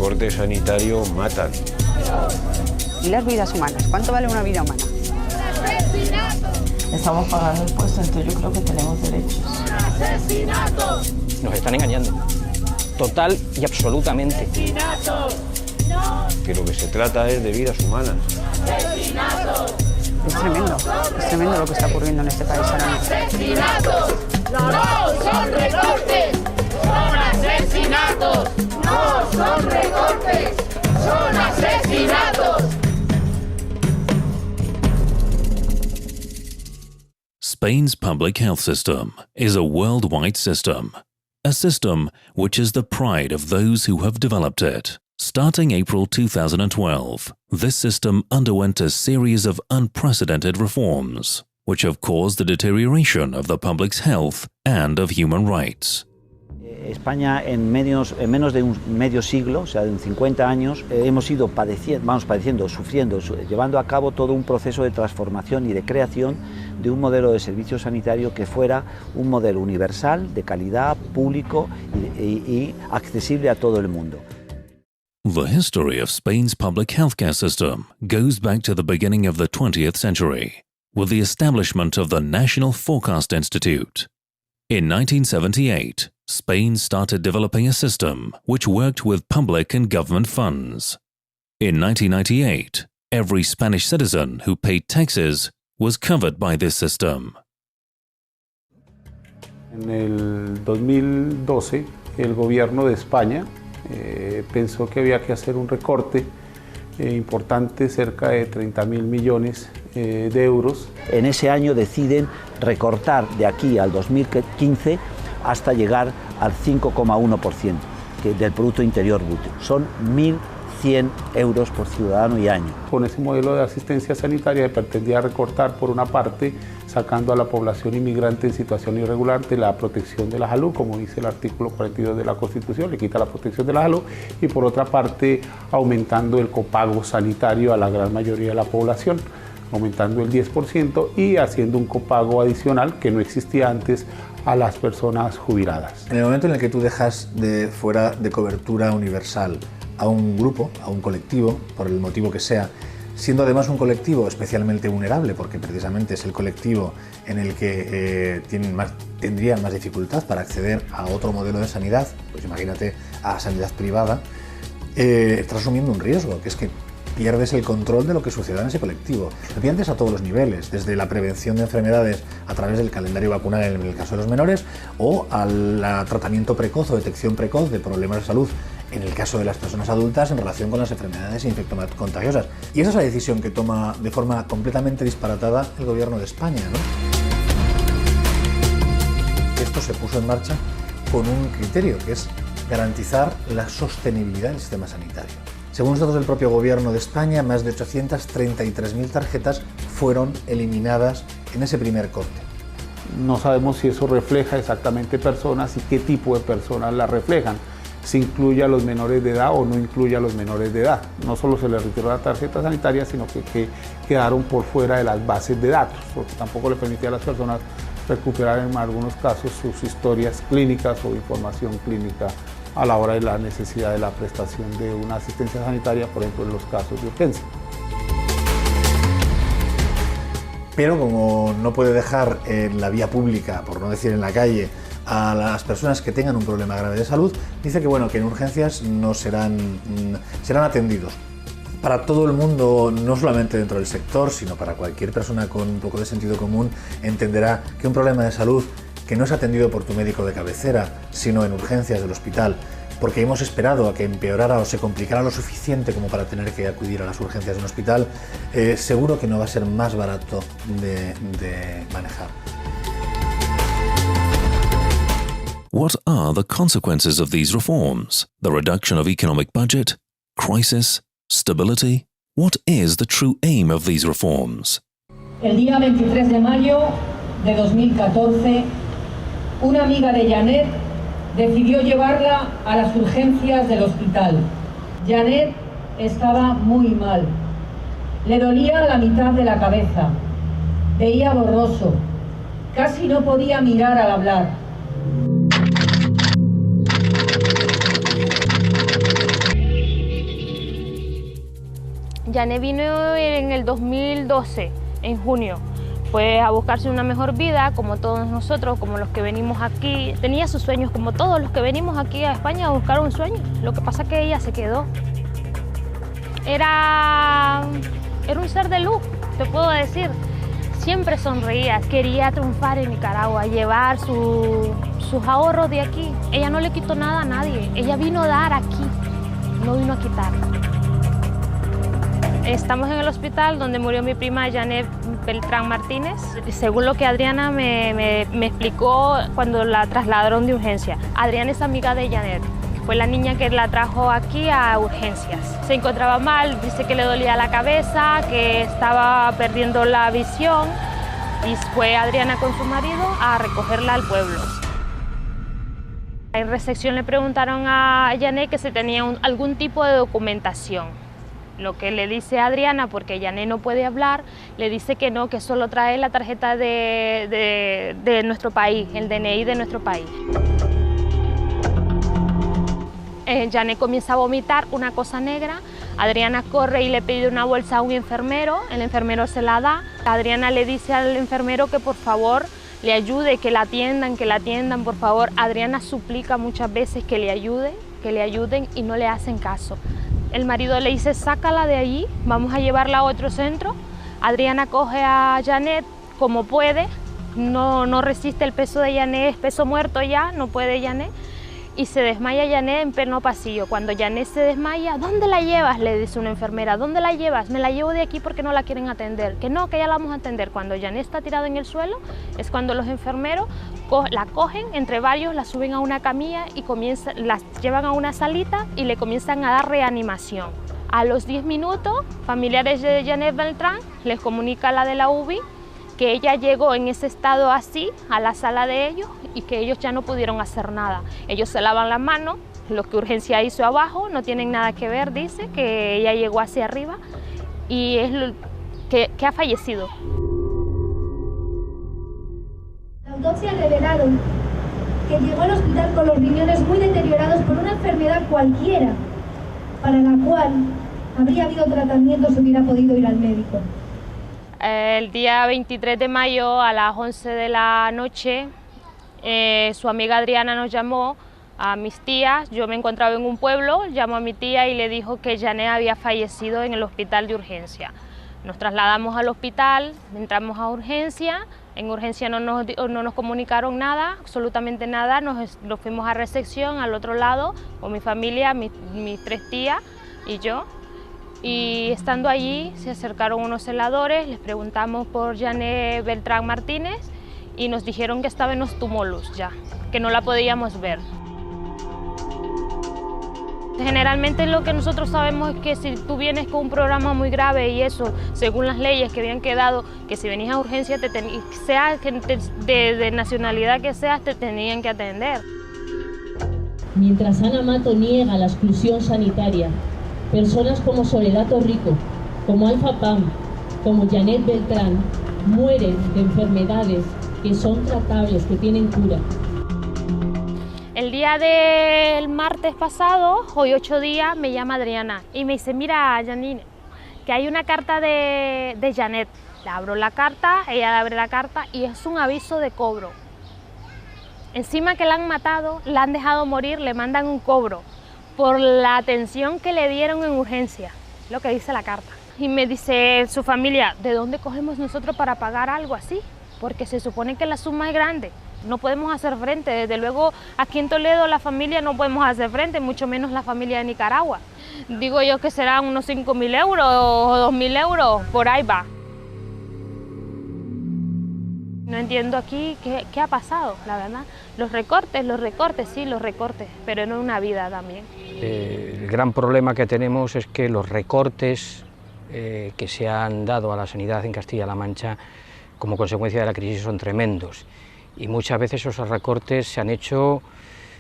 recortes sanitarios matan. ¿Y las vidas humanas? ¿Cuánto vale una vida humana? Estamos pagando impuestos, entonces yo creo que tenemos derechos. Nos están engañando, total y absolutamente. Que lo que se trata es de vidas humanas. Es tremendo lo que está ocurriendo en este país ahora mismo. ¡Asesinatos! ¡No son recortes! ¡Son asesinatos! ¡No son recortes! ¡Son asesinatos! Spain's public health system is a worldwide system, a system which is the pride of those who have developed it. Starting April 2012, this system underwent a series of unprecedented reforms, which have caused the deterioration of the public's health and of human rights. España en menos de un medio siglo, o sea, en 50 años, hemos ido padeciendo, sufriendo, llevando a cabo todo un proceso de transformación y de creación de un modelo de servicio sanitario que fuera un modelo universal, de calidad, público y accesible a todo el mundo. The history of Spain's public healthcare system goes back to the beginning of the 20th century, with the establishment of the National Forecast Institute. In 1978, Spain started developing a system which worked with public and government funds. In 1998, every Spanish citizen who paid taxes was covered by this system. En el 2012, el gobierno de España pensó que había que hacer un recorte importante, cerca de 30.000 millones de euros. En ese año deciden recortar de aquí al 2015 hasta llegar al 5,1% del Producto Interior Bruto. Son 1.100 euros por ciudadano y año. Con ese modelo de asistencia sanitaria pretendía recortar, por una parte, sacando a la población inmigrante en situación irregular de la protección de la salud, como dice el artículo 42 de la Constitución, le quita la protección de la salud, y por otra parte, aumentando el copago sanitario a la gran mayoría de la población, aumentando el 10% y haciendo un copago adicional que no existía antes a las personas jubiladas. En el momento en el que tú dejas fuera de cobertura universal a un grupo, a un colectivo, por el motivo que sea, siendo además un colectivo especialmente vulnerable, porque precisamente es el colectivo en el que tendrían más dificultad para acceder a otro modelo de sanidad, pues imagínate a sanidad privada, estás asumiendo un riesgo, que es que pierdes el control de lo que suceda en ese colectivo. Lo pierdes a todos los niveles, desde la prevención de enfermedades a través del calendario vacunal en el caso de los menores, o al tratamiento precoz o detección precoz de problemas de salud en el caso de las personas adultas en relación con las enfermedades infectocontagiosas. Y esa es la decisión que toma de forma completamente disparatada el gobierno de España, ¿no? Esto se puso en marcha con un criterio, que es garantizar la sostenibilidad del sistema sanitario. Según los datos del propio gobierno de España, más de 833.000 tarjetas fueron eliminadas en ese primer corte. No sabemos si eso refleja exactamente personas y qué tipo de personas las reflejan. Si incluye a los menores de edad o no incluye a los menores de edad. No solo se les retiró la tarjeta sanitaria, sino que quedaron por fuera de las bases de datos, porque tampoco le permitía a las personas recuperar en algunos casos sus historias clínicas o información clínica a la hora de la necesidad de la prestación de una asistencia sanitaria, por ejemplo, en los casos de urgencia. Pero como no puede dejar en la vía pública, por no decir en la calle, a las personas que tengan un problema grave de salud, dice que bueno, que en urgencias no serán atendidos. Para todo el mundo, no solamente dentro del sector, sino para cualquier persona con un poco de sentido común, entenderá que un problema de salud que no es atendido por tu médico de cabecera, sino en urgencias del hospital, porque hemos esperado a que empeorara o se complicara lo suficiente como para tener que acudir a las urgencias de un hospital, seguro que no va a ser más barato de manejar. What are the consequences of these reforms? The reduction of economic budget? Crisis? Stability? What is the true aim of these reforms? El día 23 de mayo de 2014, una amiga de Janet decidió llevarla a las urgencias del hospital. Janet estaba muy mal. Le dolía la mitad de la cabeza. Veía borroso. Casi no podía mirar al hablar. Janet vino en el 2012, en junio, pues a buscarse una mejor vida, como todos nosotros, como los que venimos aquí. Tenía sus sueños, como todos los que venimos aquí a España a buscar un sueño. Lo que pasa es que ella se quedó. Era un ser de luz, te puedo decir. Siempre sonreía, quería triunfar en Nicaragua, llevar sus ahorros de aquí. Ella no le quitó nada a nadie, ella vino a dar aquí, no vino a quitar. Estamos en el hospital donde murió mi prima Janet Beltrán Martínez. Según lo que Adriana me explicó cuando la trasladaron de urgencia. Adriana es amiga de Janet, fue la niña que la trajo aquí a urgencias. Se encontraba mal, dice que le dolía la cabeza, que estaba perdiendo la visión y fue Adriana con su marido a recogerla al pueblo. En recepción le preguntaron a Janet que si tenía algún tipo de documentación. Lo que le dice Adriana, porque Janet no puede hablar, le dice que no, que solo trae la tarjeta de nuestro país, el DNI de nuestro país. Janet comienza a vomitar una cosa negra, Adriana corre y le pide una bolsa a un enfermero, el enfermero se la da. Adriana le dice al enfermero que por favor le ayude, que la atiendan, por favor. Adriana suplica muchas veces que le ayuden y no le hacen caso. El marido le dice, sácala de allí, vamos a llevarla a otro centro. Adriana coge a Janet como puede, no resiste el peso de Janet, es peso muerto ya, no puede Janet. Y se desmaya Janet en pleno pasillo. Cuando Janet se desmaya, ¿dónde la llevas?, le dice una enfermera. ¿Dónde la llevas? Me la llevo de aquí porque no la quieren atender. Que no, que ya la vamos a atender. Cuando Janet está tirada en el suelo, es cuando los enfermeros la cogen entre varios, la suben a una camilla y las llevan a una salita y le comienzan a dar reanimación. A los 10 minutos, familiares de Janet Beltrán les comunica a la de la UBI que ella llegó en ese estado así a la sala de ellos y que ellos ya no pudieron hacer nada. Ellos se lavan las manos, lo que urgencia hizo abajo, no tienen nada que ver, dice, que ella llegó hacia arriba y es que ha fallecido. La autopsia revelaron que llegó al hospital con los riñones muy deteriorados por una enfermedad cualquiera, para la cual habría habido tratamiento si hubiera podido ir al médico. El día 23 de mayo a las 11 de la noche, su amiga Adriana nos llamó a mis tías. Yo me encontraba en un pueblo, llamó a mi tía y le dijo que Janet había fallecido en el hospital de urgencia. Nos trasladamos al hospital, entramos a urgencia. En urgencia no nos comunicaron nada, absolutamente nada. Nos fuimos a recepción al otro lado con mi familia, mis 3 tías y yo. Y estando allí se acercaron unos celadores, les preguntamos por Janet Beltrán Martínez y nos dijeron que estaba en los túmulos ya, que no la podíamos ver. Generalmente lo que nosotros sabemos es que si tú vienes con un programa muy grave y eso, según las leyes que habían quedado, que si venías a urgencia, sea de nacionalidad que seas, te tenían que atender. Mientras Ana Mato niega la exclusión sanitaria, personas como Soledad Torrico, como Alfa Pam, como Janet Beltrán, mueren de enfermedades que son tratables, que tienen cura. El día del martes pasado, hoy 8 días, me llama Adriana y me dice, mira, Janine, que hay una carta de Janet. Le abro la carta, ella le abre la carta y es un aviso de cobro. Encima que la han matado, la han dejado morir, le mandan un cobro por la atención que le dieron en urgencia, lo que dice la carta. Y me dice su familia, ¿de dónde cogemos nosotros para pagar algo así? Porque se supone que la suma es grande, no podemos hacer frente. Desde luego aquí en Toledo la familia no podemos hacer frente, mucho menos la familia de Nicaragua. Digo yo que serán unos 5.000 euros o 2.000 euros, por ahí va. No entiendo aquí qué ha pasado, la verdad. Los recortes, sí, los recortes, pero no una vida también. El gran problema que tenemos es que los recortes que se han dado a la sanidad en Castilla-La Mancha como consecuencia de la crisis son tremendos. Y muchas veces esos recortes se han hecho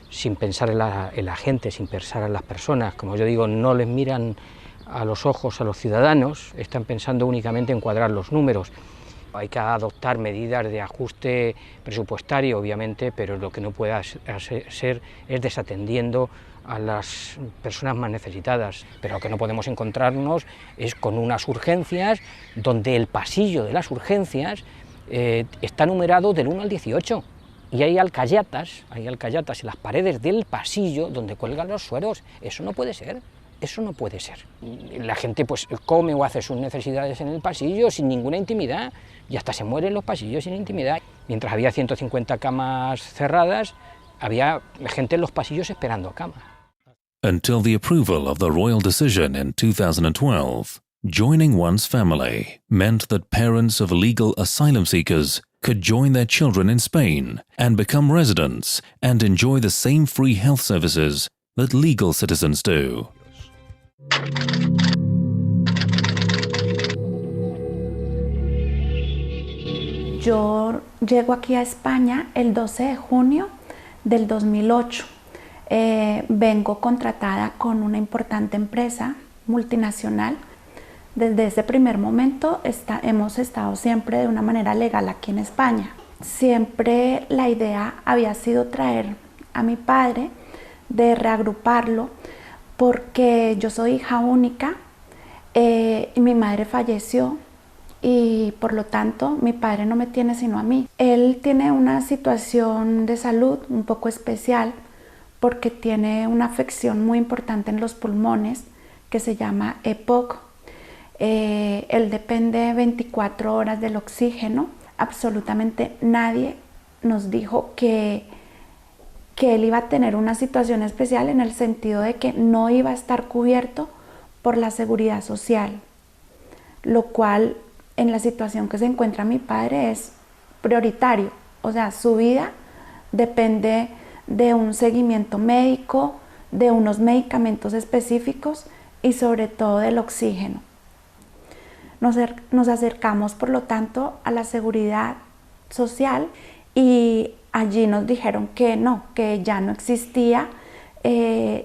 sin pensar en la gente, sin pensar en las personas. Como yo digo, no les miran a los ojos a los ciudadanos, están pensando únicamente en cuadrar los números. Hay que adoptar medidas de ajuste presupuestario, obviamente, pero lo que no puede ser es desatendiendo a las personas más necesitadas. Pero lo que no podemos encontrarnos es con unas urgencias donde el pasillo de las urgencias está numerado del 1 al 18 y hay alcayatas en las paredes del pasillo donde cuelgan los sueros. Eso no puede ser. Eso no puede ser. La gente pues come o hace sus necesidades en el pasillo sin ninguna intimidad y hasta se muere en los pasillos sin intimidad. Mientras había 150 camas cerradas, había gente en los pasillos esperando cama. Until the approval of the royal decision in 2012, joining one's family meant that parents of legal asylum seekers could join their children in Spain and become residents and enjoy the same free health services that legal citizens do. Yo llego aquí a España el 12 de junio del 2008. Vengo contratada con una importante empresa multinacional. Desde ese primer momento hemos estado siempre de una manera legal aquí en España. Siempre la idea había sido traer a mi padre, de reagruparlo, porque yo soy hija única, mi madre falleció y por lo tanto mi padre no me tiene sino a mí. Él tiene una situación de salud un poco especial porque tiene una afección muy importante en los pulmones que se llama EPOC. Él depende 24 horas del oxígeno. Absolutamente nadie nos dijo que él iba a tener una situación especial en el sentido de que no iba a estar cubierto por la seguridad social, lo cual en la situación que se encuentra mi padre es prioritario. O sea, su vida depende de un seguimiento médico, de unos medicamentos específicos y sobre todo del oxígeno. Nos acercamos, por lo tanto, a la seguridad social y allí nos dijeron que no, que ya no existía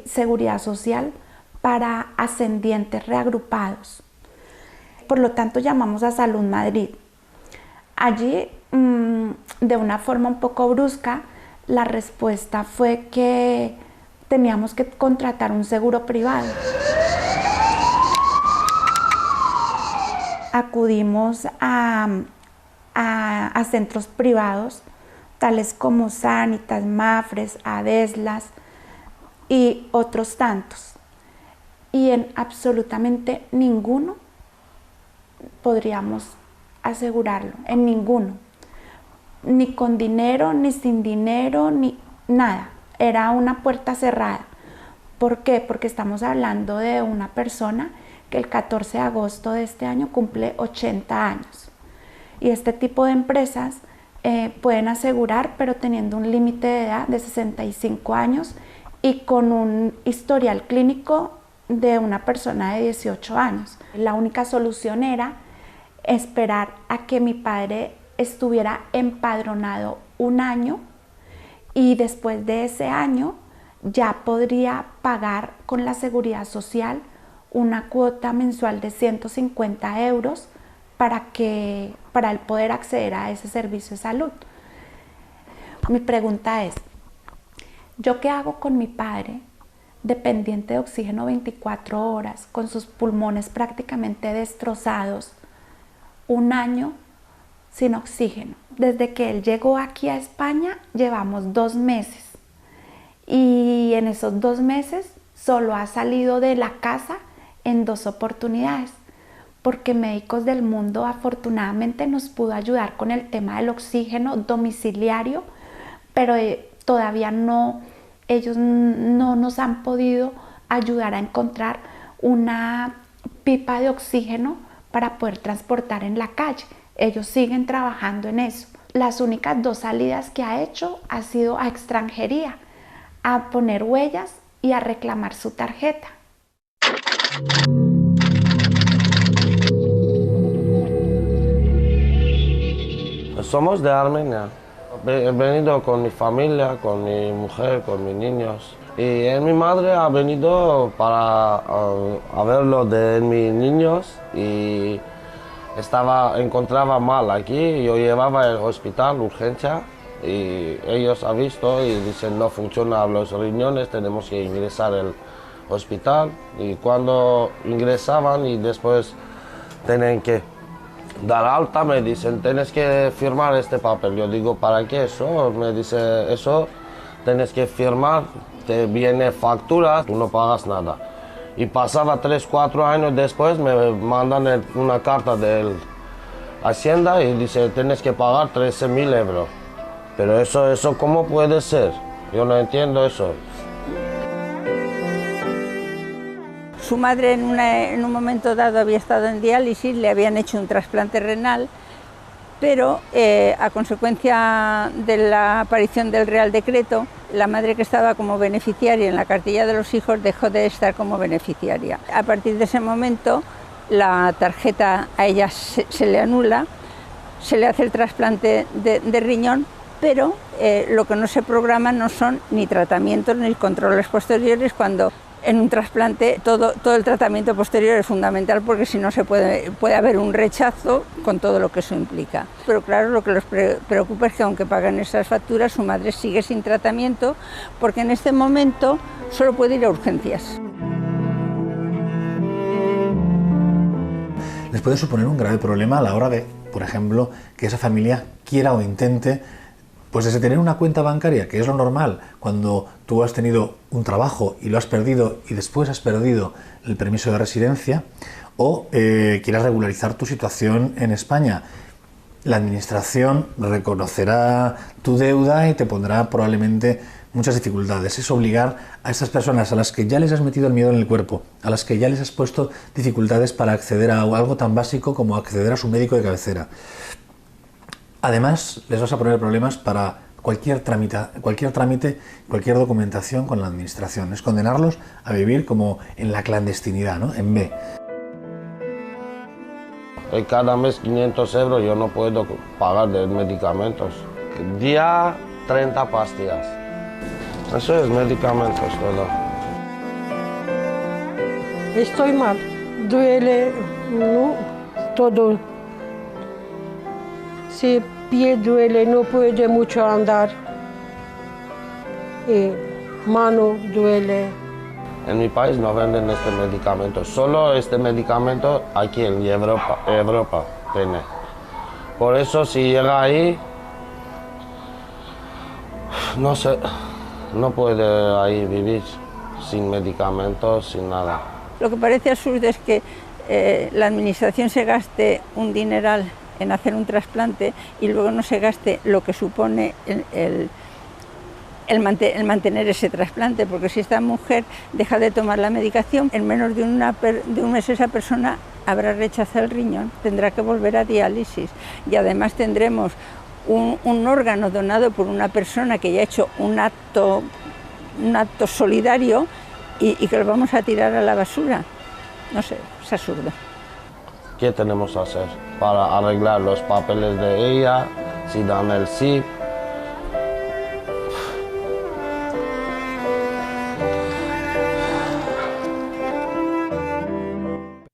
seguridad social para ascendientes reagrupados. Por lo tanto, llamamos a Salud Madrid. Allí, de una forma un poco brusca, la respuesta fue que teníamos que contratar un seguro privado. Acudimos a centros privados, tales como Sanitas, Mafres, Adeslas y otros tantos. Y en absolutamente ninguno podríamos asegurarlo, en ninguno. Ni con dinero, ni sin dinero, ni nada. Era una puerta cerrada. ¿Por qué? Porque estamos hablando de una persona que el 14 de agosto de este año cumple 80 años. Y este tipo de empresas pueden asegurar, pero teniendo un límite de edad de 65 años y con un historial clínico de una persona de 18 años. La única solución era esperar a que mi padre estuviera empadronado un año y después de ese año ya podría pagar con la seguridad social una cuota mensual de 150 euros para él poder acceder a ese servicio de salud. Mi pregunta es, ¿yo qué hago con mi padre dependiente de oxígeno 24 horas, con sus pulmones prácticamente destrozados, un año sin oxígeno? Desde que él llegó aquí a España llevamos 2 meses y en esos 2 meses solo ha salido de la casa en 2 oportunidades, porque Médicos del Mundo afortunadamente nos pudo ayudar con el tema del oxígeno domiciliario, pero todavía no, ellos no nos han podido ayudar a encontrar una pipa de oxígeno para poder transportar en la calle. Ellos siguen trabajando en eso. Las únicas 2 salidas que ha hecho ha sido a extranjería, a poner huellas y a reclamar su tarjeta. Somos de Armenia. He venido con mi familia, con mi mujer, con mis niños. Y mi madre ha venido para ver lo de mis niños y encontraba mal aquí, yo llevaba al hospital, urgencia, y ellos han visto y dicen no funcionan los riñones, tenemos que ingresar al hospital. Y cuando ingresaban y después tienen que dar alta, me dicen tienes que firmar este papel. Yo digo, ¿para qué eso? Me dice, eso tienes que firmar, te viene factura, tú no pagas nada. Y pasaba 3-4 años después, me mandan una carta de Hacienda y dice tienes que pagar 13.000 euros. Pero eso ¿cómo puede ser? Yo no entiendo eso. Su madre en un momento dado había estado en diálisis, le habían hecho un trasplante renal, pero a consecuencia de la aparición del Real Decreto, la madre que estaba como beneficiaria en la cartilla de los hijos dejó de estar como beneficiaria. A partir de ese momento, la tarjeta a ella se le anula, se le hace el trasplante de riñón, pero lo que no se programa no son ni tratamientos ni controles posteriores, cuando en un trasplante todo el tratamiento posterior es fundamental, porque si no puede haber un rechazo con todo lo que eso implica. Pero claro, lo que les preocupa es que aunque pagan esas facturas, su madre sigue sin tratamiento, porque en este momento solo puede ir a urgencias. Les puede suponer un grave problema a la hora de, por ejemplo, que esa familia quiera o intente pues desde tener una cuenta bancaria, que es lo normal cuando tú has tenido un trabajo y lo has perdido y después has perdido el permiso de residencia, o quieras regularizar tu situación en España. La administración reconocerá tu deuda y te pondrá probablemente muchas dificultades. Es obligar a estas personas a las que ya les has metido el miedo en el cuerpo, a las que ya les has puesto dificultades para acceder a algo tan básico como acceder a su médico de cabecera. Además, les vas a poner problemas para cualquier trámite, cualquier documentación con la administración. Es condenarlos a vivir como en la clandestinidad, ¿no? En B. Cada mes 500 euros yo no puedo pagar de medicamentos. Día 30 pastillas. Eso es medicamentos todo. Estoy mal, duele, no, todo. Si pie duele, no puede mucho andar. Mano duele. En mi país no venden este medicamento, solo este medicamento aquí en Europa tiene. Por eso si llega ahí, no sé, no puede ahí vivir sin medicamentos, sin nada. Lo que parece absurdo es que la administración se gaste un dineral en hacer un trasplante y luego no se gaste lo que supone el mantener ese trasplante, porque si esta mujer deja de tomar la medicación, en menos de un mes esa persona habrá rechazado el riñón, tendrá que volver a diálisis y además tendremos un órgano donado por una persona que ya ha hecho un acto solidario y que lo vamos a tirar a la basura. No sé, es absurdo. ¿Qué tenemos que hacer para arreglar los papeles de ella, si dan el sí?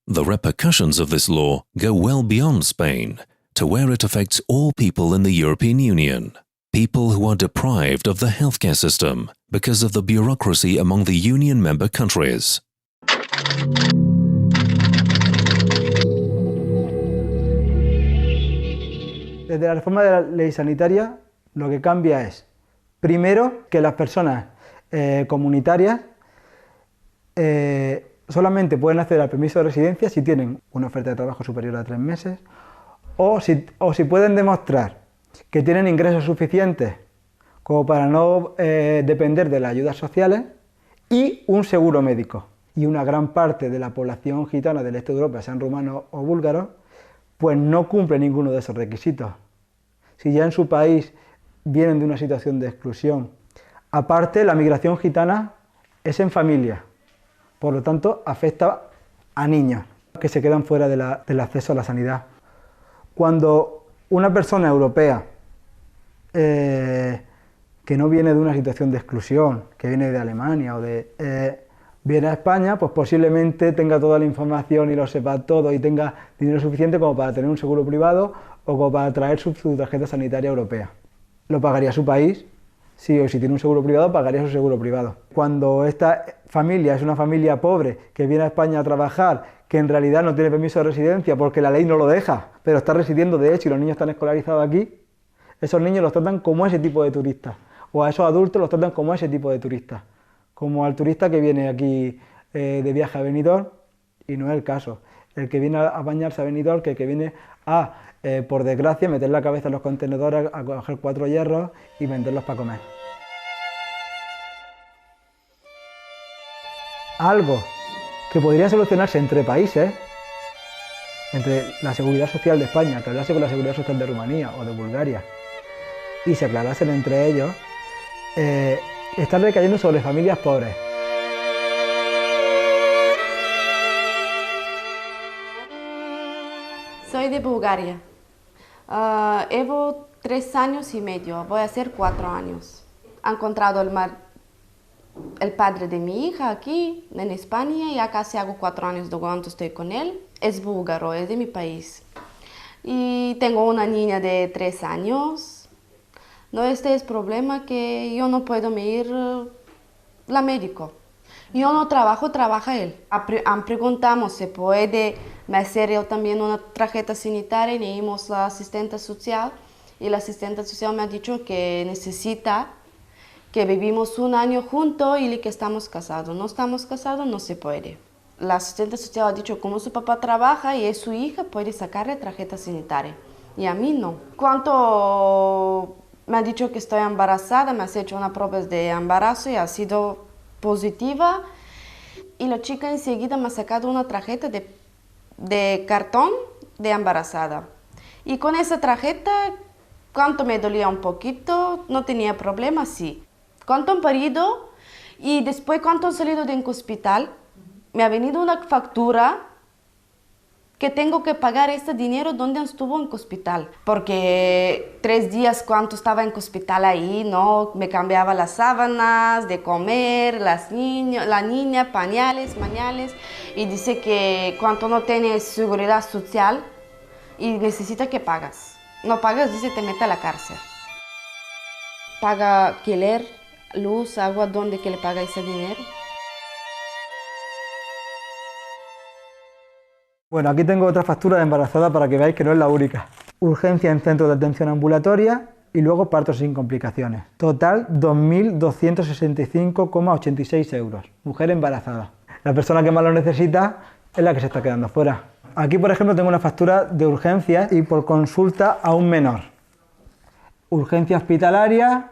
The repercussions of this law go well beyond Spain, to where it affects all people in the European Union. People who are deprived of the healthcare system because of the bureaucracy among the Union member countries. Desde la reforma de la ley sanitaria, lo que cambia es, primero, que las personas comunitarias solamente pueden acceder al permiso de residencia si tienen una oferta de trabajo superior a 3 meses o si pueden demostrar que tienen ingresos suficientes como para no depender de las ayudas sociales y un seguro médico. Y una gran parte de la población gitana del este de Europa, sean rumanos o búlgaros, pues no cumple ninguno de esos requisitos. Si ya en su país vienen de una situación de exclusión. Aparte, la migración gitana es en familia, por lo tanto afecta a niños que se quedan fuera del acceso a la sanidad. Cuando una persona europea que no viene de una situación de exclusión, que viene de Alemania viene a España, pues posiblemente tenga toda la información y lo sepa todo y tenga dinero suficiente como para tener un seguro privado o como para traer su tarjeta sanitaria europea. Lo pagaría su país, sí, o si tiene un seguro privado, pagaría su seguro privado. Cuando esta familia es una familia pobre que viene a España a trabajar, que en realidad no tiene permiso de residencia porque la ley no lo deja, pero está residiendo de hecho y los niños están escolarizados aquí, esos niños los tratan como ese tipo de turistas, o a esos adultos los tratan como ese tipo de turistas, como al turista que viene aquí de viaje a Benidorm, y no es el caso. El que viene a bañarse a Benidorm, que el que viene a, por desgracia, meter la cabeza en los contenedores, a coger 4 hierros y venderlos para comer. Algo que podría solucionarse entre países, entre la Seguridad Social de España, que hablase con la Seguridad Social de Rumanía o de Bulgaria, y se aclarasen entre ellos, están recayendo sobre familias pobres. Soy de Bulgaria. Llevo 3 años y medio, voy a hacer 4 años. He encontrado el padre de mi hija aquí, en España, y ya casi hago 4 años de cuando estoy con él. Es búlgaro, es de mi país. Y tengo una niña de 3 años. No, este es el problema que yo no puedo ir al médico. Yo no trabajo, trabaja él. Preguntamos si puede hacer yo también una tarjeta sanitaria, y leímos la asistente social, y la asistente social me ha dicho que necesita que vivimos 1 año juntos y que estamos casados. No estamos casados, no se puede. La asistente social ha dicho como su papá trabaja y es su hija, puede sacarle tarjeta sanitaria. Y a mí no. Cuando me ha dicho que estoy embarazada, me has hecho una prueba de embarazo y ha sido positiva. Y la chica enseguida me ha sacado una tarjeta de cartón de embarazada. Y con esa tarjeta, cuánto me dolía un poquito, no tenía problema, sí. Cuánto han parido y después cuánto han salido de un hospital, me ha venido una factura que tengo que pagar este dinero donde estuvo en hospital. Porque 3 días cuando estaba en hospital ahí, ¿no? Me cambiaba las sábanas, de comer, la niña, pañales, y dice que cuando no tienes seguridad social y necesita que pagas. No pagas, dice, te mete a la cárcel. Paga alquiler, luz, agua, ¿dónde que le paga ese dinero? Bueno, aquí tengo otra factura de embarazada para que veáis que no es la única. Urgencia en centro de atención ambulatoria y luego partos sin complicaciones. Total 2.265,86 euros. Mujer embarazada. La persona que más lo necesita es la que se está quedando fuera. Aquí, por ejemplo, tengo una factura de urgencia y por consulta a un menor. Urgencia hospitalaria,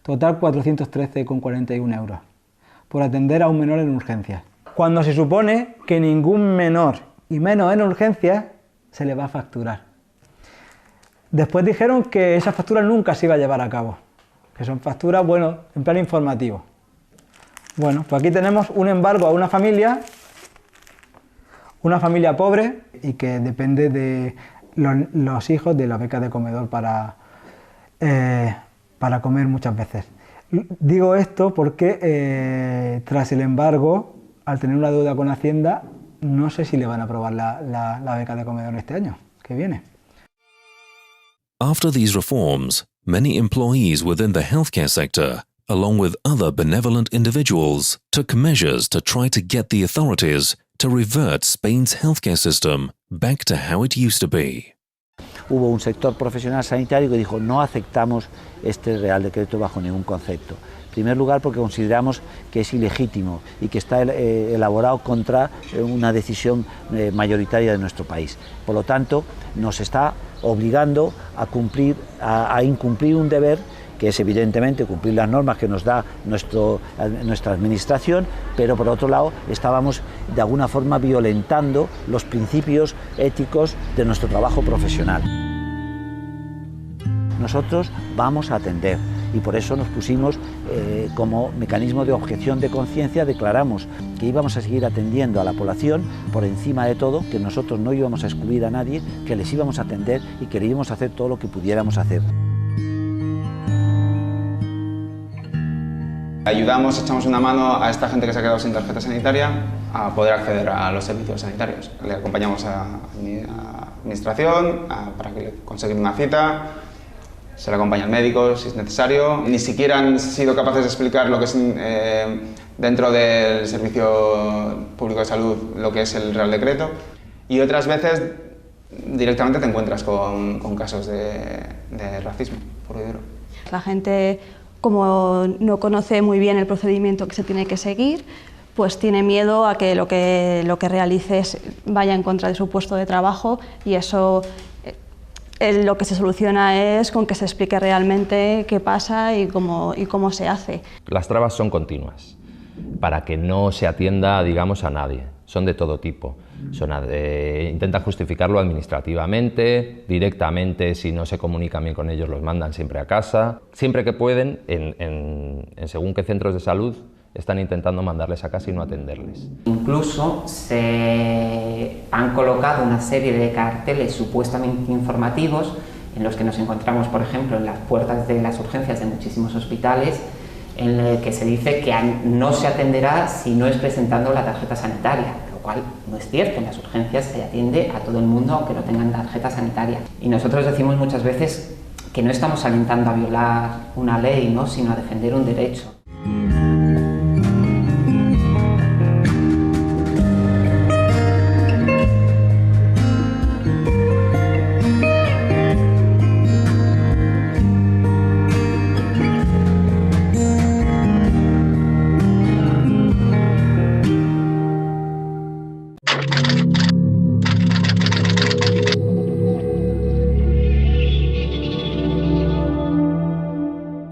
total 413,41 euros. Por atender a un menor en urgencias. Cuando se supone que ningún menor, y menos en urgencias, se le va a facturar. Después dijeron que esa factura nunca se iba a llevar a cabo, que son facturas, bueno, en plan informativo. Bueno, pues aquí tenemos un embargo a una familia pobre y que depende de los hijos de la beca de comedor para comer muchas veces. Digo esto porque tras el embargo, al tener una deuda con Hacienda, no sé si le van a aprobar la beca de comedor este año que viene. After these reforms, many employees within the healthcare sector, along with other benevolent individuals, took measures to try to get the authorities to revert Spain's healthcare system back to how it used to be. Hubo un sector profesional sanitario que dijo no aceptamos este Real Decreto bajo ningún concepto. En primer lugar porque consideramos que es ilegítimo y que está elaborado contra una decisión mayoritaria de nuestro país. Por lo tanto, nos está obligando a incumplir un deber que es evidentemente cumplir las normas que nos da nuestra administración, pero por otro lado estábamos de alguna forma violentando los principios éticos de nuestro trabajo profesional. Nosotros vamos a atender y por eso nos pusimos como mecanismo de objeción de conciencia, declaramos que íbamos a seguir atendiendo a la población por encima de todo, que nosotros no íbamos a excluir a nadie, que les íbamos a atender y que íbamos a hacer todo lo que pudiéramos hacer. Ayudamos, echamos una mano a esta gente que se ha quedado sin tarjeta sanitaria a poder acceder a los servicios sanitarios. Le acompañamos a administración para conseguir una cita, se le acompaña al médico si es necesario. Ni siquiera han sido capaces de explicar lo que es dentro del Servicio Público de Salud lo que es el Real Decreto. Y otras veces directamente te encuentras con casos de racismo puro y duro. La gente, como no conoce muy bien el procedimiento que se tiene que seguir, pues tiene miedo a que lo que realices vaya en contra de su puesto de trabajo, y eso lo que se soluciona es con que se explique realmente qué pasa y cómo se hace. Las trabas son continuas, para que no se atienda, digamos, a nadie. Son de todo tipo. Intentan justificarlo administrativamente, directamente, si no se comunican bien con ellos los mandan siempre a casa. Siempre que pueden, en según qué centros de salud, están intentando mandarles a casa y no atenderles. Incluso se han colocado una serie de carteles supuestamente informativos en los que nos encontramos, por ejemplo, en las puertas de las urgencias de muchísimos hospitales, en el que se dice que no se atenderá si no es presentando la tarjeta sanitaria, lo cual no es cierto. En las urgencias se atiende a todo el mundo aunque no tengan tarjeta sanitaria. Y nosotros decimos muchas veces que no estamos alentando a violar una ley, ¿no?, sino a defender un derecho.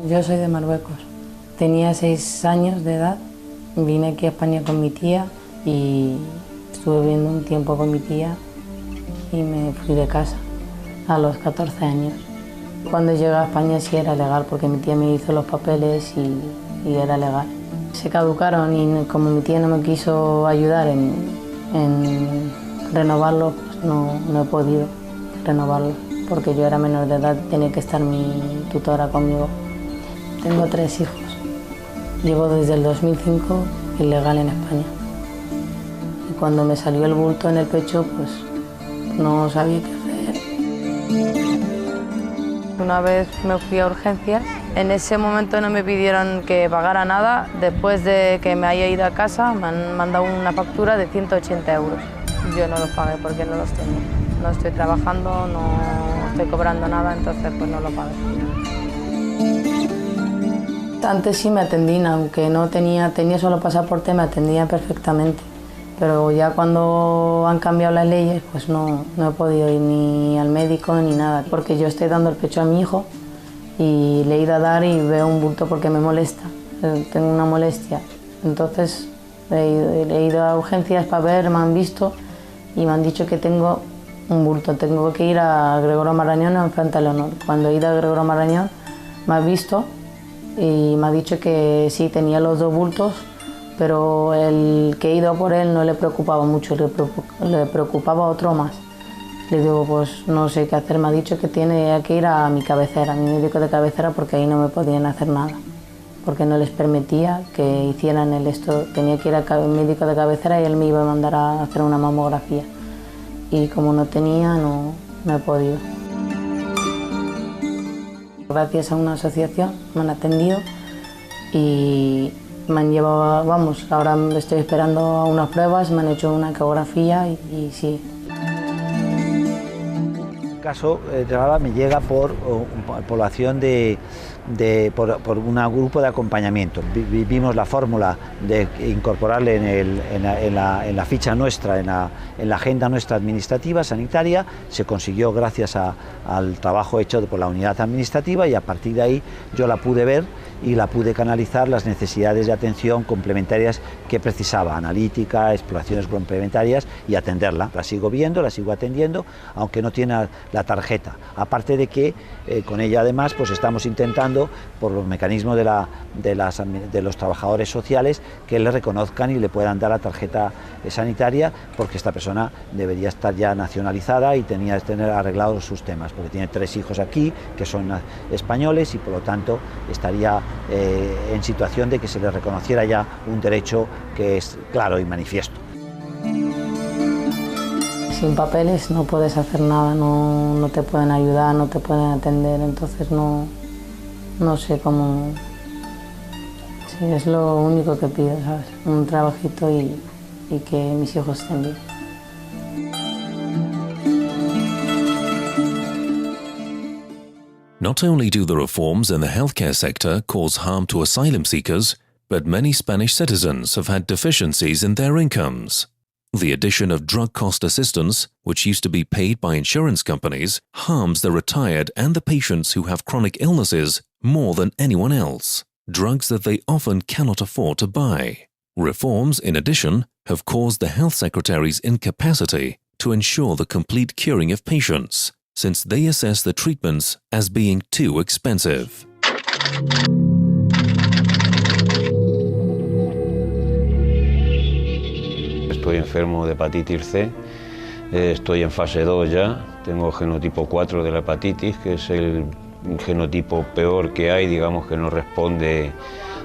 Yo soy de Marruecos. Tenía 6 años de edad, vine aquí a España con mi tía y estuve viviendo un tiempo con mi tía y me fui de casa a los 14 años. Cuando llegué a España sí era legal porque mi tía me hizo los papeles y era legal. Se caducaron y como mi tía no me quiso ayudar en renovarlos, pues no he podido renovarlos porque yo era menor de edad y tenía que estar mi tutora conmigo. Tengo 3 hijos. Llevo desde el 2005 ilegal en España. Y cuando me salió el bulto en el pecho, pues no sabía qué hacer. Una vez me fui a urgencias. En ese momento no me pidieron que pagara nada. Después de que me haya ido a casa, me han mandado una factura de 180 euros. Yo no los pagué porque no los tengo. No estoy trabajando, no estoy cobrando nada, entonces pues no lo pagué. Antes sí me atendían, aunque no tenía solo pasaporte, me atendían perfectamente. Pero ya cuando han cambiado las leyes, pues no he podido ir ni al médico ni nada. Porque yo estoy dando el pecho a mi hijo y le he ido a dar y veo un bulto porque me molesta. Tengo una molestia. Entonces he ido a urgencias para ver, me han visto y me han dicho que tengo un bulto. Tengo que ir a Gregorio Marañón o enfrente a Leonor. Cuando he ido a Gregorio Marañón me ha visto y me ha dicho que sí, tenía los 2 bultos, pero el que he ido por él no le preocupaba mucho, le preocupaba otro más. Le digo, pues no sé qué hacer, me ha dicho que tiene que ir a mi cabecera, a mi médico de cabecera, porque ahí no me podían hacer nada, porque no les permitía que hicieran esto. Tenía que ir al médico de cabecera y él me iba a mandar a hacer una mamografía. Y como no tenía, no he podido. Gracias a una asociación me han atendido y me han llevado, vamos, ahora estoy esperando unas pruebas, me han hecho una ecografía y sí. El caso me llega por población por un grupo de acompañamiento. Vimos la fórmula de incorporarle en la ficha nuestra, en la agenda nuestra administrativa, sanitaria. Se consiguió gracias al trabajo hecho por la unidad administrativa y a partir de ahí yo la pude ver y la pude canalizar las necesidades de atención complementarias que precisaba, analítica, exploraciones complementarias y atenderla. La sigo viendo, la sigo atendiendo, aunque no tiene la tarjeta. Aparte de que con ella además pues estamos intentando, por los mecanismos de de los trabajadores sociales que le reconozcan y le puedan dar la tarjeta sanitaria, porque esta persona debería estar ya nacionalizada y tenía que tener arreglados sus temas, porque tiene 3 hijos aquí que son españoles y por lo tanto estaría en situación de que se le reconociera ya un derecho que es claro y manifiesto. Sin papeles no puedes hacer nada, no te pueden ayudar, no te pueden atender, entonces no sé cómo. Sí, es lo único que pido, ¿sabes? Un trabajito y que mis hijos estén bien. Not only do the reforms in the healthcare sector cause harm to asylum seekers, but many Spanish citizens have had deficiencies in their incomes. The addition of drug cost assistance, which used to be paid by insurance companies, harms the retired and the patients who have chronic illnesses more than anyone else, drugs that they often cannot afford to buy. Reforms, in addition, have caused the health secretary's incapacity to ensure the complete curing of patients, since they assess the treatments as being too expensive. Estoy enfermo de hepatitis C, estoy en fase 2 ya, tengo genotipo 4 de la hepatitis, que es el genotipo peor que hay, digamos que no responde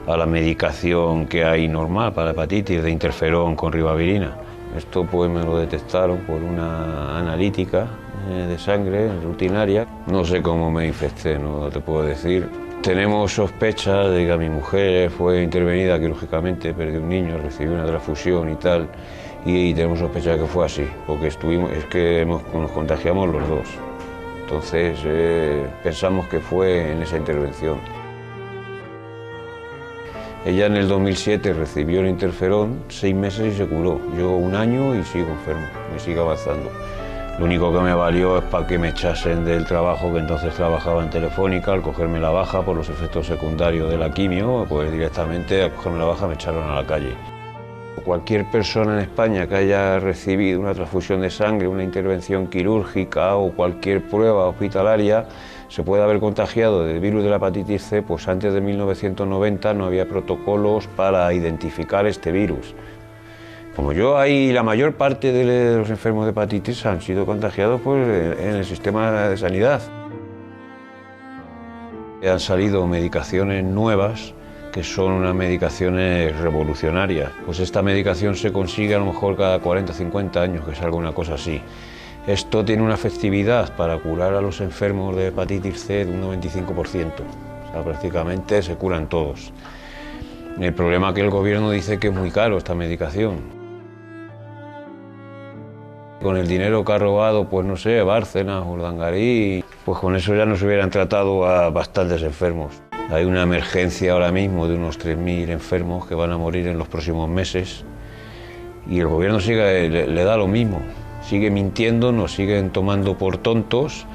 a la medicación que hay normal para la hepatitis, de interferón con ribavirina. Esto pues me lo detectaron por una analítica de sangre rutinaria. No sé cómo me infecté, no te puedo decir. Tenemos sospechas de que mi mujer fue intervenida quirúrgicamente, perdió un niño, recibió una transfusión y tal, y tenemos sospecha de que fue así, porque nos contagiamos los dos. Entonces pensamos que fue en esa intervención. Ella en el 2007 recibió el interferón, 6 meses y se curó. Yo 1 año y sigo enfermo, me sigue avanzando. Lo único que me valió es para que me echasen del trabajo, que entonces trabajaba en Telefónica. Al cogerme la baja por los efectos secundarios de la quimio, pues directamente al cogerme la baja me echaron a la calle. Cualquier persona en España que haya recibido una transfusión de sangre, una intervención quirúrgica o cualquier prueba hospitalaria se puede haber contagiado del virus de la hepatitis C, pues antes de 1990 no había protocolos para identificar este virus. Como yo, ahí la mayor parte de los enfermos de hepatitis han sido contagiados pues, en el sistema de sanidad. Han salido medicaciones nuevas que son unas medicaciones revolucionarias. Pues esta medicación se consigue a lo mejor cada 40 o 50 años, que salga una cosa así. Esto tiene una efectividad para curar a los enfermos de hepatitis C de un 95%. O sea, prácticamente se curan todos. El problema es que el gobierno dice que es muy caro esta medicación. Con el dinero que ha robado, pues no sé, Bárcenas, Urdangarín, pues con eso ya nos hubieran tratado a bastantes enfermos. Hay una emergencia ahora mismo de unos 3.000 enfermos que van a morir en los próximos meses y el gobierno le da lo mismo. Sigue mintiendo, nos siguen tomando por tontos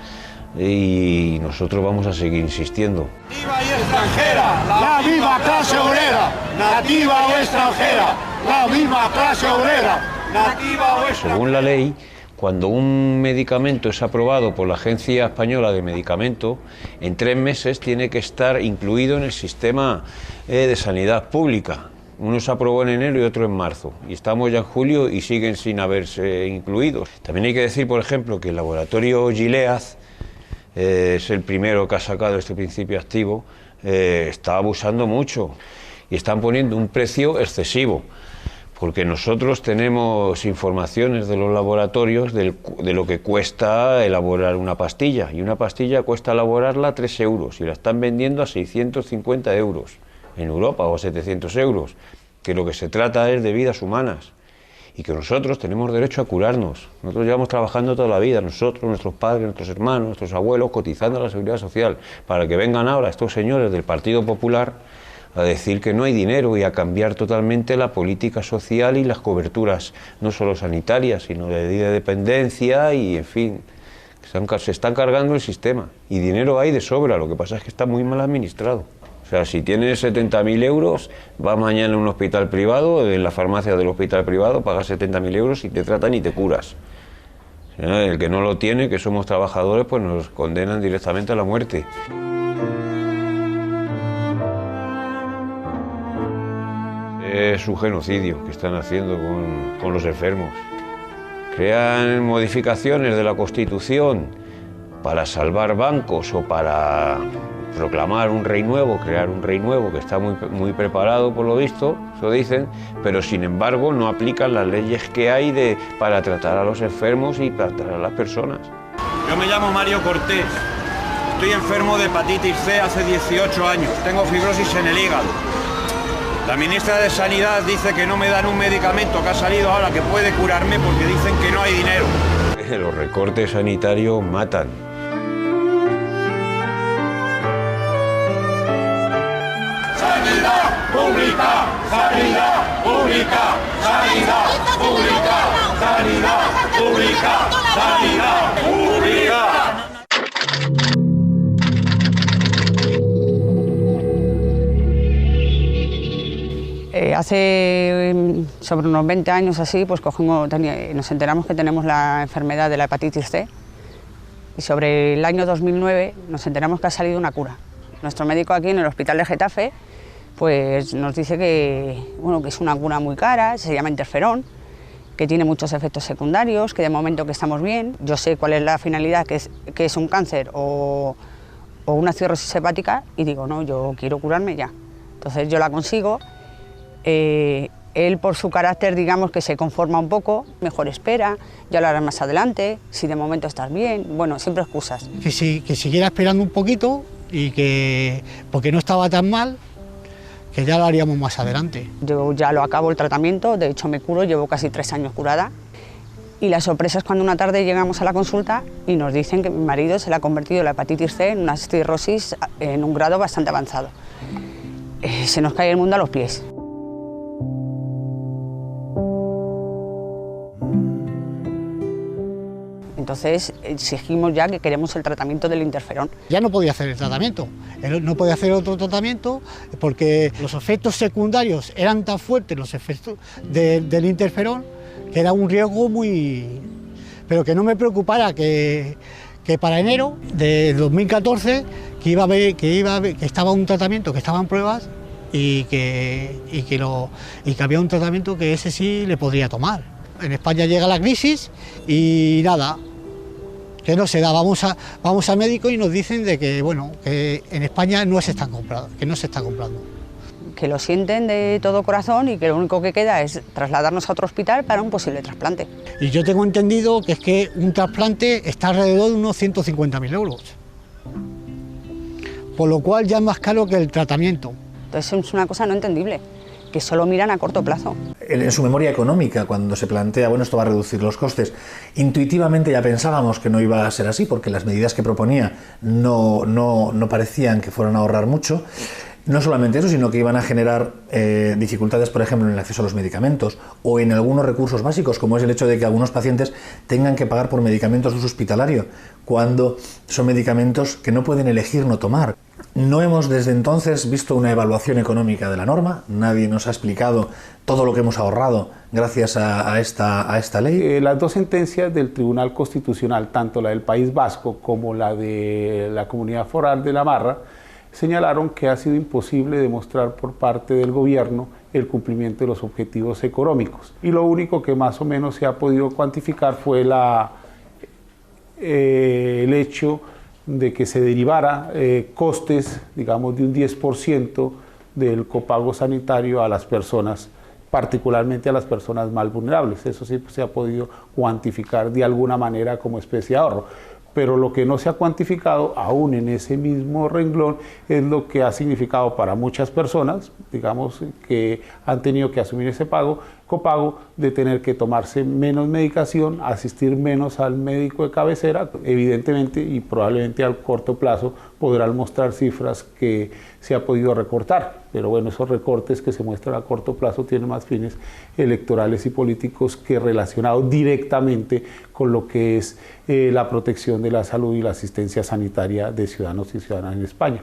y nosotros vamos a seguir insistiendo. Nativa y extranjera, la viva clase obrera, nativa o extranjera, la misma clase obrera, nativa o extranjera. Según la ley, cuando un medicamento es aprobado por la Agencia Española de Medicamento, en 3 meses tiene que estar incluido en el sistema de sanidad pública. Uno se aprobó en enero y otro en marzo. Y estamos ya en julio y siguen sin haberse incluido. También hay que decir, por ejemplo, que el laboratorio Gilead es el primero que ha sacado este principio activo, está abusando mucho y están poniendo un precio excesivo. Porque nosotros tenemos informaciones de los laboratorios de lo que cuesta elaborar una pastilla. Y una pastilla cuesta elaborarla 3 euros y la están vendiendo a 650 euros en Europa o a 700 euros. Que lo que se trata es de vidas humanas y que nosotros tenemos derecho a curarnos. Nosotros llevamos trabajando toda la vida, nosotros, nuestros padres, nuestros hermanos, nuestros abuelos, cotizando a la Seguridad Social, para que vengan ahora estos señores del Partido Popular a decir que no hay dinero y a cambiar totalmente la política social y las coberturas, no solo sanitarias, sino de dependencia y, en fin, se están cargando el sistema. Y dinero hay de sobra, lo que pasa es que está muy mal administrado. O sea, si tienes 70.000 euros, vas mañana a un hospital privado, en la farmacia del hospital privado, pagas 70.000 euros y te tratan y te curas. El que no lo tiene, que somos trabajadores, pues nos condenan directamente a la muerte. Es un genocidio que están haciendo con los enfermos. Crean modificaciones de la Constitución para salvar bancos o para proclamar un rey nuevo, crear un rey nuevo que está muy preparado por lo visto, eso dicen, pero sin embargo no aplican las leyes que hay para tratar a los enfermos y para tratar a las personas. Yo me llamo Mario Cortés, estoy enfermo de hepatitis C hace 18 años, tengo fibrosis en el hígado. La ministra de Sanidad dice que no me dan un medicamento que ha salido ahora que puede curarme porque dicen que no hay dinero. Los recortes sanitarios matan. Sanidad pública, sanidad pública, sanidad pública, sanidad pública, sanidad pública. Hace sobre unos 20 años así, pues nos enteramos que tenemos la enfermedad de la hepatitis C y sobre el año 2009 nos enteramos que ha salido una cura. Nuestro médico aquí en el hospital de Getafe pues nos dice que es una cura muy cara, se llama interferón, que tiene muchos efectos secundarios, que de momento que estamos bien. Yo sé cuál es la finalidad, que es un cáncer o una cirrosis hepática y digo, no, yo quiero curarme ya. Entonces yo la consigo. Él por su carácter digamos que se conforma un poco, mejor espera, ya lo harás más adelante, si de momento estás bien, bueno, siempre excusas. Que siguiera esperando un poquito y que, porque no estaba tan mal, que ya lo haríamos más adelante. Yo ya lo acabo el tratamiento, de hecho me curo, llevo casi 3 años curada y la sorpresa es cuando una tarde llegamos a la consulta y nos dicen que mi marido se le ha convertido la hepatitis C en una cirrosis en un grado bastante avanzado. Se nos cae el mundo a los pies. Entonces exigimos ya que queremos el tratamiento del interferón. Ya no podía hacer el tratamiento, no podía hacer otro tratamiento porque los efectos secundarios eran tan fuertes, los efectos del interferón, que era un riesgo muy... Pero que no me preocupara que para enero de 2014 que estaba un tratamiento, que estaban pruebas y que había un tratamiento que ese sí le podría tomar. En España llega la crisis y nada, que no se da, vamos al médico y nos dicen de que bueno, que en España no se están comprando, que no se está comprando. Que lo sienten de todo corazón y que lo único que queda es trasladarnos a otro hospital para un posible trasplante. Y yo tengo entendido que es que un trasplante está alrededor de unos 150.000 euros, por lo cual ya es más caro que el tratamiento. Entonces es una cosa no entendible, que solo miran a corto plazo. En su memoria económica, cuando se plantea, bueno, esto va a reducir los costes, intuitivamente ya pensábamos que no iba a ser así, porque las medidas que proponía no parecían que fueran a ahorrar mucho. No solamente eso, sino que iban a generar dificultades, por ejemplo, en el acceso a los medicamentos o en algunos recursos básicos, como es el hecho de que algunos pacientes tengan que pagar por medicamentos de uso hospitalario, cuando son medicamentos que no pueden elegir no tomar. No hemos desde entonces visto una evaluación económica de la norma, nadie nos ha explicado todo lo que hemos ahorrado gracias a esta ley. Las dos sentencias del Tribunal Constitucional, tanto la del País Vasco como la de la Comunidad Foral de Navarra, señalaron que ha sido imposible demostrar por parte del gobierno el cumplimiento de los objetivos económicos. Y lo único que más o menos se ha podido cuantificar fue el hecho de que se derivara costes, digamos, de un 10% del copago sanitario a las personas, particularmente a las personas más vulnerables. Eso sí se ha podido cuantificar de alguna manera como especie de ahorro. Pero lo que no se ha cuantificado, aún en ese mismo renglón, es lo que ha significado para muchas personas, digamos, que han tenido que asumir ese copago de tener que tomarse menos medicación, asistir menos al médico de cabecera. Evidentemente y probablemente a corto plazo podrán mostrar cifras que se ha podido recortar, pero bueno, esos recortes que se muestran a corto plazo tienen más fines electorales y políticos que relacionados directamente con lo que es la protección de la salud y la asistencia sanitaria de ciudadanos y ciudadanas en España.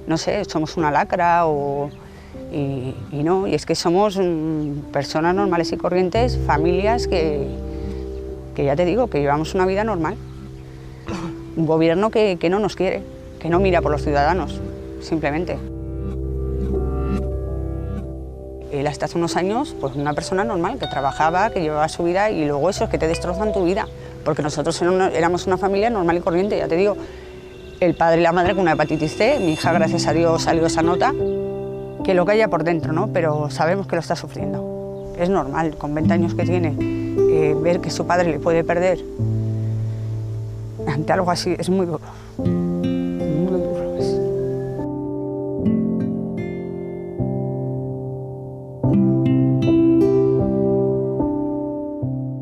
No sé, somos una lacra y no, y es que somos personas normales y corrientes, familias que ya te digo, que llevamos una vida normal. Un gobierno que no nos quiere, que no mira por los ciudadanos, simplemente. Él hasta hace unos años, pues una persona normal, que trabajaba, que llevaba su vida, y luego eso es que te destrozan tu vida, porque nosotros éramos una familia normal y corriente, ya te digo, el padre y la madre con una hepatitis C, mi hija gracias a Dios salió esa nota, que lo que haya por dentro, ¿no? Pero sabemos que lo está sufriendo. Es normal, con 20 años que tiene, ver que su padre le puede perder ante algo así es muy duro. Muy duro es.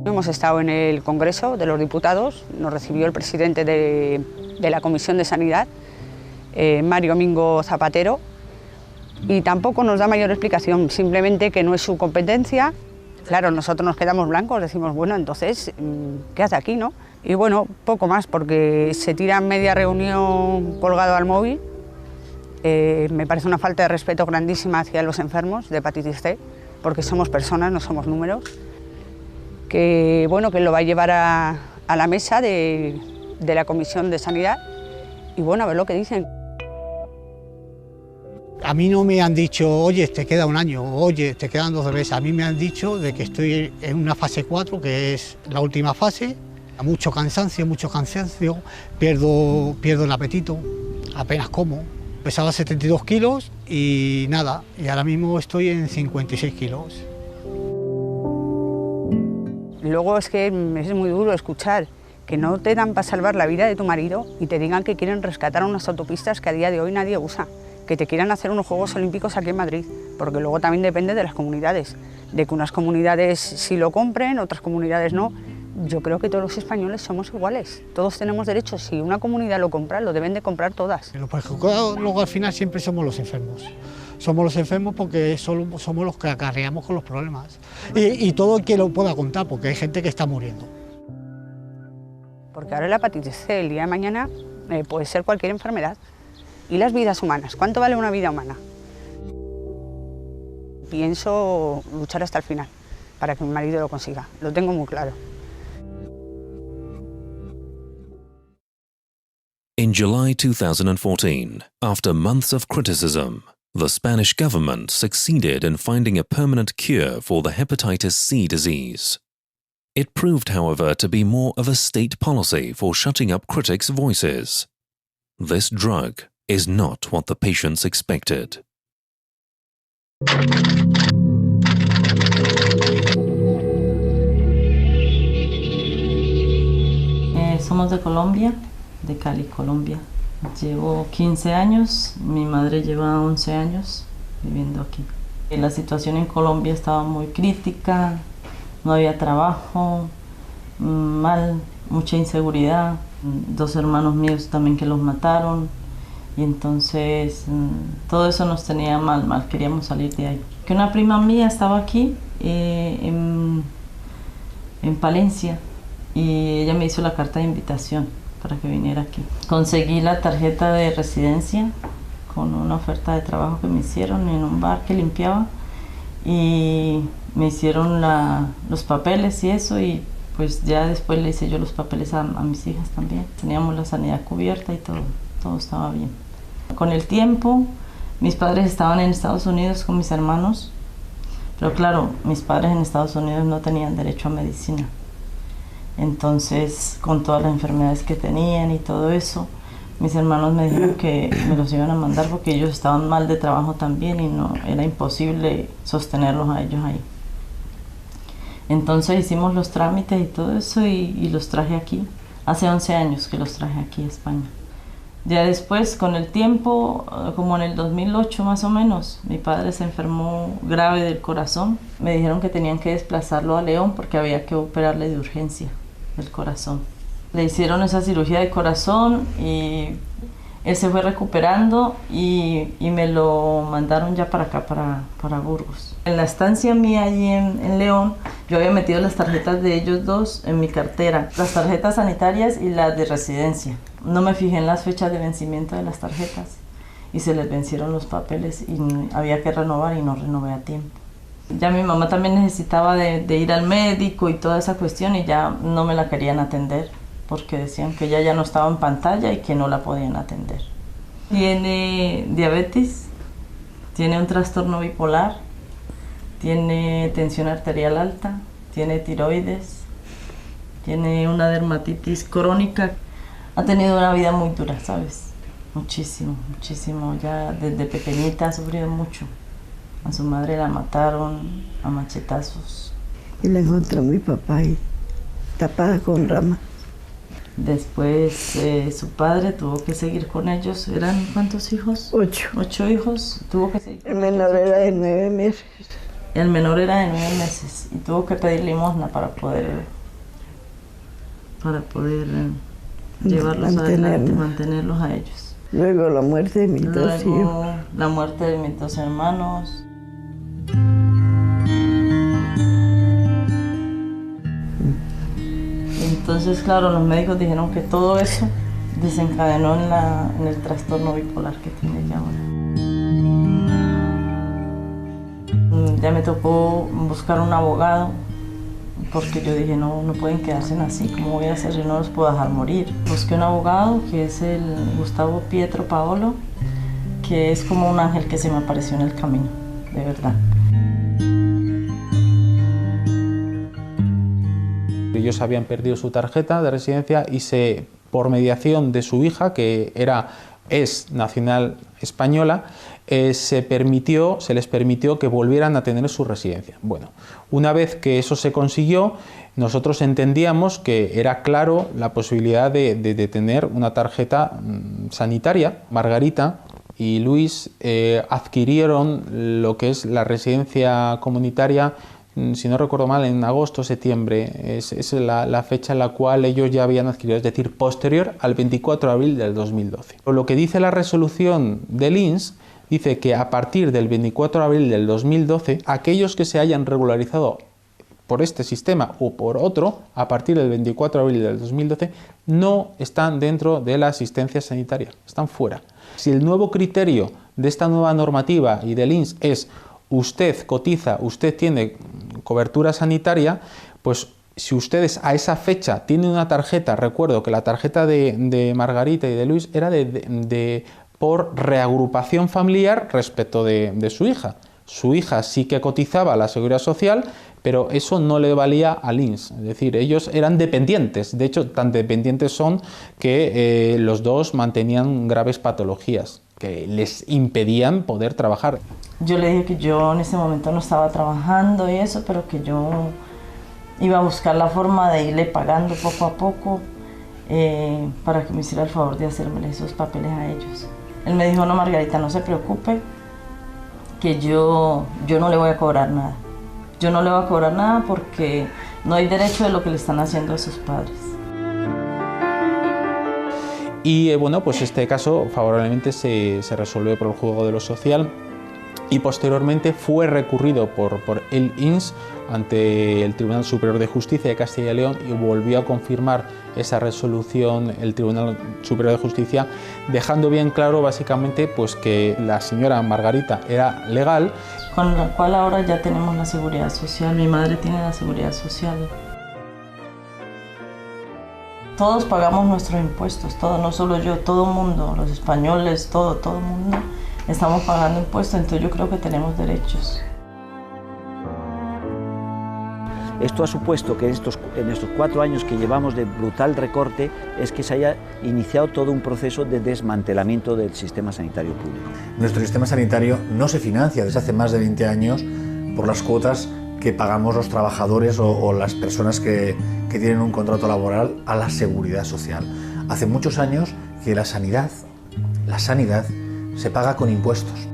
Hemos estado en el Congreso de los Diputados, nos recibió el presidente de la Comisión de Sanidad, Mario Mingo Zapatero, y tampoco nos da mayor explicación, simplemente que no es su competencia. Claro, nosotros nos quedamos blancos, decimos, bueno, entonces, ¿qué hace aquí, no? Y bueno, poco más, porque se tira media reunión colgado al móvil. Me parece una falta de respeto grandísima hacia los enfermos de hepatitis C, porque somos personas, no somos números. Que bueno, que lo va a llevar a la mesa de la Comisión de Sanidad y bueno, a ver lo que dicen. A mí no me han dicho, oye, te queda un año, oye, te quedan 12 meses. A mí me han dicho de que estoy en una fase 4, que es la última fase. Mucho cansancio, pierdo el apetito, apenas como. Pesaba 72 kilos y nada, y ahora mismo estoy en 56 kilos. Luego es que es muy duro escuchar que no te dan para salvar la vida de tu marido y te digan que quieren rescatar unas autopistas que a día de hoy nadie usa, que te quieran hacer unos Juegos Olímpicos aquí en Madrid, porque luego también depende de las comunidades, de que unas comunidades sí lo compren, otras comunidades no. Yo creo que todos los españoles somos iguales, todos tenemos derechos, si una comunidad lo compra, lo deben de comprar todas. Los perjudicados luego al final siempre somos los enfermos. Somos los enfermos porque somos los que acarreamos con los problemas. Y todo el que lo pueda contar, porque hay gente que está muriendo. Porque ahora la hepatitis C el día de mañana puede ser cualquier enfermedad. ¿Y las vidas humanas? ¿Cuánto vale una vida humana? Pienso luchar hasta el final para que mi marido lo consiga. Lo tengo muy claro. In July 2014, after months of criticism, the Spanish government succeeded in finding a permanent cure for the hepatitis C disease. It proved, however, to be more of a state policy for shutting up critics' voices. This drug is not what the patients expected. Somos de Colombia, de Cali, Colombia. Llevo 15 años, mi madre lleva 11 años viviendo aquí. La situación en Colombia estaba muy crítica, no había trabajo, mucha inseguridad. 2 hermanos míos también que los mataron y entonces todo eso nos tenía mal, queríamos salir de ahí. Que una prima mía estaba aquí en Palencia y ella me hizo la carta de invitación para que viniera aquí. Conseguí la tarjeta de residencia con una oferta de trabajo que me hicieron en un bar que limpiaba y me hicieron los papeles y eso, y pues ya después le hice yo los papeles a mis hijas también. Teníamos la sanidad cubierta y todo estaba bien. Con el tiempo, mis padres estaban en Estados Unidos con mis hermanos, pero claro, mis padres en Estados Unidos no tenían derecho a medicina. Entonces, con todas las enfermedades que tenían y todo eso, mis hermanos me dijeron que me los iban a mandar porque ellos estaban mal de trabajo también y no era imposible sostenerlos a ellos ahí. Entonces hicimos los trámites y todo eso y los traje aquí. Hace 11 años que los traje aquí a España. Ya después, con el tiempo, como en el 2008 más o menos, mi padre se enfermó grave del corazón. Me dijeron que tenían que desplazarlo a León porque había que operarle de urgencia del corazón. Le hicieron esa cirugía de corazón y él se fue recuperando y me lo mandaron ya para acá, para Burgos. En la estancia mía allí en León, yo había metido las tarjetas de ellos dos en mi cartera, las tarjetas sanitarias y las de residencia. No me fijé en las fechas de vencimiento de las tarjetas y se les vencieron los papeles y había que renovar y no renové a tiempo. Ya mi mamá también necesitaba de ir al médico y toda esa cuestión y ya no me la querían atender porque decían que ella ya no estaba en pantalla y que no la podían atender. Tiene diabetes, tiene un trastorno bipolar, tiene tensión arterial alta, tiene tiroides, tiene una dermatitis crónica. Ha tenido una vida muy dura, ¿sabes? Muchísimo, muchísimo. Ya desde pequeñita ha sufrido mucho. A su madre la mataron a machetazos. Y la encontró mi papá ahí, tapada con rama. Después su padre tuvo que seguir con ellos. ¿Eran cuántos hijos? 8. 8 hijos. Tuvo que seguir. El menor era de 9 meses. El menor era de 9 meses y tuvo que pedir limosna para poder llevarlos adelante, mantenerlos a ellos. Luego la muerte de mis 2 hijos. La muerte de mis 2 hermanos. Entonces, claro, los médicos dijeron que todo eso desencadenó en el trastorno bipolar que tiene ella ahora. Ya me tocó buscar un abogado porque yo dije, no pueden quedarse así, ¿cómo voy a hacer? Yo no los puedo dejar morir. Busqué un abogado que es el Gustavo Pietro Paolo, que es como un ángel que se me apareció en el camino, de verdad. Ellos habían perdido su tarjeta de residencia y por mediación de su hija, que es nacional española, se les permitió que volvieran a tener su residencia. Bueno, una vez que eso se consiguió, nosotros entendíamos que era claro la posibilidad de tener una tarjeta sanitaria. Margarita y Luis adquirieron lo que es la residencia comunitaria, si no recuerdo mal, en agosto o septiembre. Es la fecha en la cual ellos ya habían adquirido, es decir, posterior al 24 de abril del 2012. Lo que dice la resolución del INS dice que a partir del 24 de abril del 2012, aquellos que se hayan regularizado por este sistema o por otro, a partir del 24 de abril del 2012, no están dentro de la asistencia sanitaria, están fuera. Si el nuevo criterio de esta nueva normativa y del INS es usted cotiza, usted tiene cobertura sanitaria, pues si ustedes a esa fecha tienen una tarjeta, recuerdo que la tarjeta de Margarita y de Luis era por reagrupación familiar respecto de su hija. Su hija sí que cotizaba a la Seguridad Social, pero eso no le valía al INS. Es decir, ellos eran dependientes. De hecho, tan dependientes son que los dos mantenían graves patologías que les impedían poder trabajar. Yo le dije que yo en ese momento no estaba trabajando y eso, pero que yo iba a buscar la forma de irle pagando poco a poco para que me hiciera el favor de hacerme esos papeles a ellos. Él me dijo, no, Margarita, no se preocupe, que yo no le voy a cobrar nada. Yo no le voy a cobrar nada porque no hay derecho de lo que le están haciendo a sus padres. Y bueno, pues este caso favorablemente se resolvió por el juzgado de lo social y posteriormente fue recurrido por el INS ante el Tribunal Superior de Justicia de Castilla y León y volvió a confirmar esa resolución el Tribunal Superior de Justicia, dejando bien claro básicamente pues que la señora Margarita era legal. Con la cual ahora ya tenemos la seguridad social, mi madre tiene la seguridad social. Todos pagamos nuestros impuestos, todos, no solo yo, todo el mundo, los españoles, todo el mundo estamos pagando impuestos, entonces yo creo que tenemos derechos. Esto ha supuesto que en estos 4 años que llevamos de brutal recorte es que se haya iniciado todo un proceso de desmantelamiento del sistema sanitario público. Nuestro sistema sanitario no se financia desde hace más de 20 años por las cuotas que pagamos los trabajadores o las personas que tienen un contrato laboral a la seguridad social. Hace muchos años que la sanidad se paga con impuestos.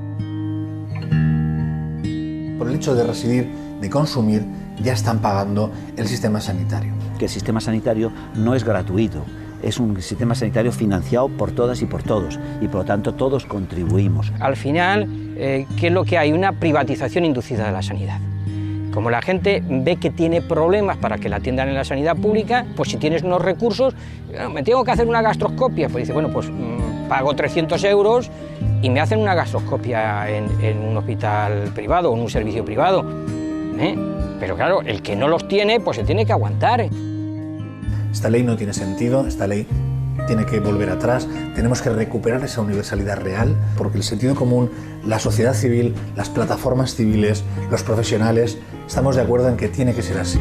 Por el hecho de residir, de consumir, ya están pagando el sistema sanitario. Que el sistema sanitario no es gratuito, es un sistema sanitario financiado por todas y por todos, y por lo tanto todos contribuimos. Al final, ¿qué es lo que hay? Una privatización inducida de la sanidad. Como la gente ve que tiene problemas para que la atiendan en la sanidad pública, pues si tienes unos recursos, me tengo que hacer una gastroscopia, pues dice, bueno, pues pago 300 euros y me hacen una gastroscopia en un hospital privado o en un servicio privado. Pero claro, el que no los tiene, pues se tiene que aguantar. Esta ley no tiene sentido, esta ley tiene que volver atrás, tenemos que recuperar esa universalidad real, porque el sentido común, la sociedad civil, las plataformas civiles, los profesionales, estamos de acuerdo en que tiene que ser así.